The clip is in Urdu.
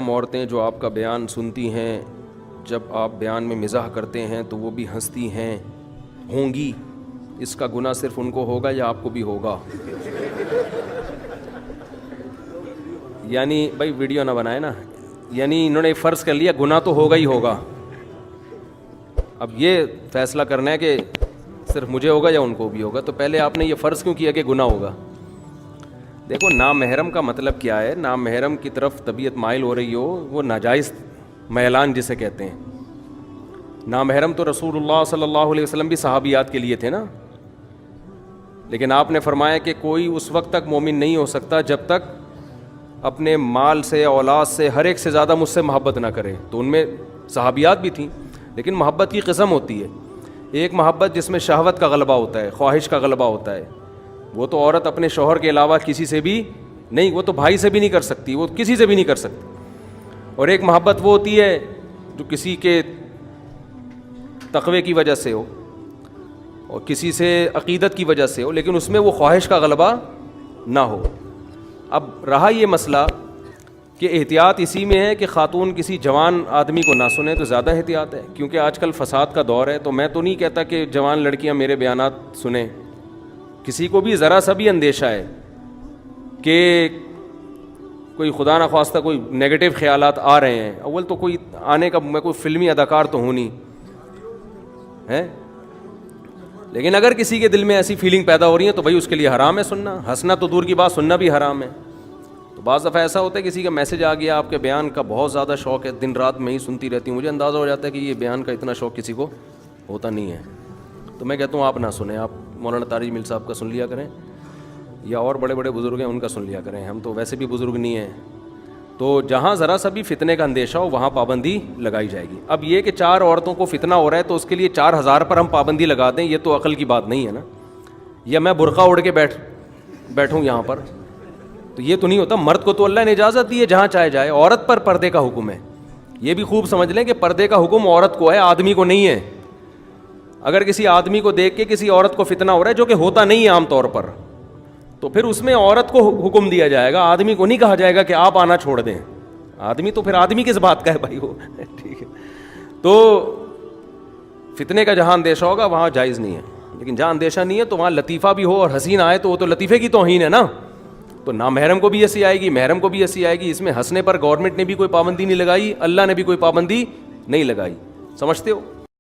عورتیں جو آپ کا بیان سنتی ہیں، جب آپ بیان میں مزاح کرتے ہیں تو وہ بھی ہنستی ہیں ہوں گی، اس کا گناہ صرف ان کو ہوگا یا آپ کو بھی ہوگا؟ یعنی بھائی ویڈیو نہ بنائے نا، یعنی انہوں نے فرض کر لیا گناہ تو ہوگا ہی ہوگا. اب یہ فیصلہ کرنا ہے کہ صرف مجھے ہوگا یا ان کو بھی ہوگا. تو پہلے آپ نے یہ فرض کیوں کیا کہ گناہ ہوگا؟ دیکھو نامحرم کا مطلب کیا ہے. نامحرم کی طرف طبیعت مائل ہو رہی ہو، وہ ناجائز میلان جسے کہتے ہیں. نامحرم تو رسول اللہ صلی اللہ علیہ وسلم بھی صحابیات کے لیے تھے نا، لیکن آپ نے فرمایا کہ کوئی اس وقت تک مومن نہیں ہو سکتا جب تک اپنے مال سے، اولاد سے، ہر ایک سے زیادہ مجھ سے محبت نہ کرے. تو ان میں صحابیات بھی تھیں، لیکن محبت کی قسم ہوتی ہے. ایک محبت جس میں شہوت کا غلبہ ہوتا ہے، خواہش کا غلبہ ہوتا ہے، وہ تو عورت اپنے شوہر کے علاوہ کسی سے بھی نہیں، وہ تو بھائی سے بھی نہیں کر سکتی، وہ کسی سے بھی نہیں کر سکتی. اور ایک محبت وہ ہوتی ہے جو کسی کے تقوی کی وجہ سے ہو اور کسی سے عقیدت کی وجہ سے ہو، لیکن اس میں وہ خواہش کا غلبہ نہ ہو. اب رہا یہ مسئلہ کہ احتیاط اسی میں ہے کہ خاتون کسی جوان آدمی کو نہ سنیں تو زیادہ احتیاط ہے، کیونکہ آج کل فساد کا دور ہے. تو میں تو نہیں کہتا کہ جوان لڑکیاں میرے بیانات سنیں. کسی کو بھی ذرا سا بھی اندیشہ ہے کہ کوئی خدا نخواستہ کوئی نیگیٹو خیالات آ رہے ہیں، اول تو کوئی آنے کا، میں کوئی فلمی اداکار تو ہوں نہیں ہے، لیکن اگر کسی کے دل میں ایسی فیلنگ پیدا ہو رہی ہے تو بھائی اس کے لیے حرام ہے سننا. ہنسنا تو دور کی بات، سننا بھی حرام ہے. تو بعض دفعہ ایسا ہوتا ہے کسی کا میسج آ گیا، آپ کے بیان کا بہت زیادہ شوق ہے، دن رات میں ہی سنتی رہتی ہوں، مجھے اندازہ ہو جاتا ہے کہ یہ بیان کا اتنا شوق کسی کو ہوتا نہیں ہے. تو میں کہتا ہوں آپ نہ سنیں، آپ مولانا طارق مل صاحب کا سن لیا کریں، یا اور بڑے بڑے بزرگ ہیں ان کا سن لیا کریں. ہم تو ویسے بھی بزرگ نہیں ہیں. تو جہاں ذرا سا بھی فتنے کا اندیشہ ہو وہاں پابندی لگائی جائے گی. اب یہ کہ 4 عورتوں کو فتنہ ہو رہا ہے تو اس کے لیے 4000 پر ہم پابندی لگا دیں، یہ تو عقل کی بات نہیں ہے نا. یا میں برقع اوڑھ کے بیٹھوں یہاں پر، تو یہ تو نہیں ہوتا. مرد کو تو اللہ نے اجازت دی ہے جہاں چاہے جائے، عورت پر پردے کا حکم ہے. یہ بھی خوب سمجھ لیں کہ پردے کا حکم عورت کو ہے، آدمی کو نہیں ہے. اگر کسی آدمی کو دیکھ کے کسی عورت کو فتنہ ہو رہا ہے، جو کہ ہوتا نہیں ہے عام طور پر، تو پھر اس میں عورت کو حکم دیا جائے گا، آدمی کو نہیں کہا جائے گا کہ آپ آنا چھوڑ دیں. آدمی تو پھر آدمی کس بات کا ہے بھائی وہ ٹھیک ہے. تو فتنے کا جہاں اندیشہ ہوگا وہاں جائز نہیں ہے، لیکن جہاں اندیشہ نہیں ہے تو وہاں لطیفہ بھی ہو اور حسین آئے تو وہ تو لطیفے کی توہین ہے نا. تو نامحرم کو بھی ہنسی آئے گی، محرم کو بھی ہنسی آئے گی. اس میں ہنسنے پر گورنمنٹ نے بھی کوئی پابندی نہیں لگائی، اللہ نے بھی کوئی پابندی نہیں لگائی. سمجھتے ہو؟